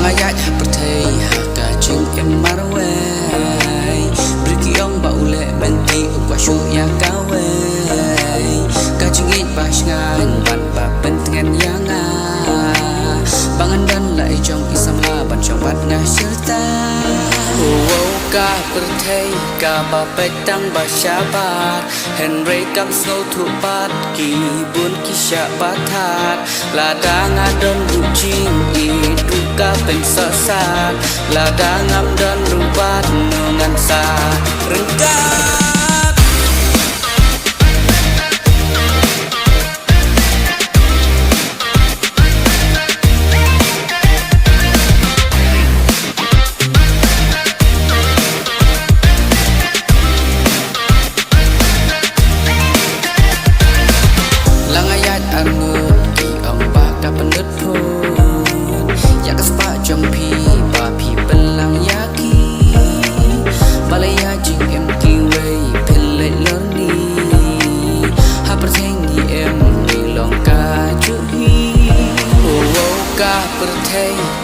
ayat pertai haka jing emarway Briki ong ba ule menti ukwa syu ya kawe Kajing it bas ngan ban ba pentingan yanga Bangan dan lai jong isam ban jong bat ngah serta Ka pertai ka ba petang ba syabat Henry kam snow tu pat ki bun ki syabatat Ladang adon bucing itu ka pensasat Ladang am dan rubat nungan sa rengkat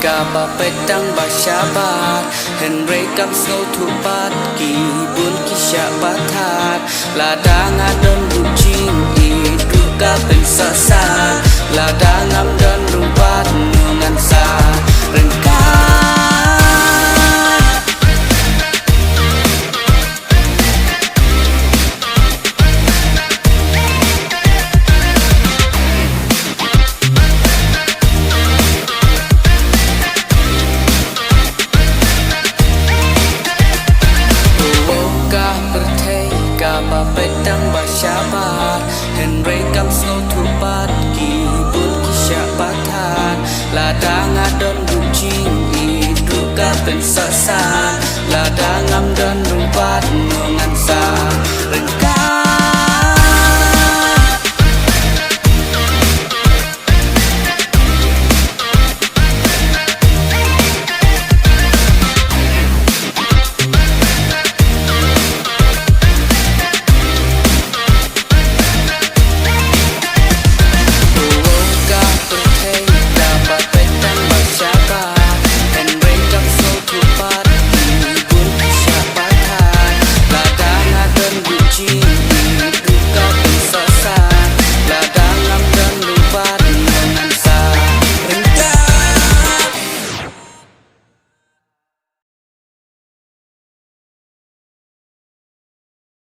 Ka ba petang ba syabat Henry kam snow tu pat ki bun ki syabatat Ladang adon bucing itu ka pensasat Ladang am dan rubat nungan sa rengkat Petang basyabat Henry kam snow tu pat ki bun ki syabatat Ladang adon bucing itu ka pensasat Ladang am dan rubat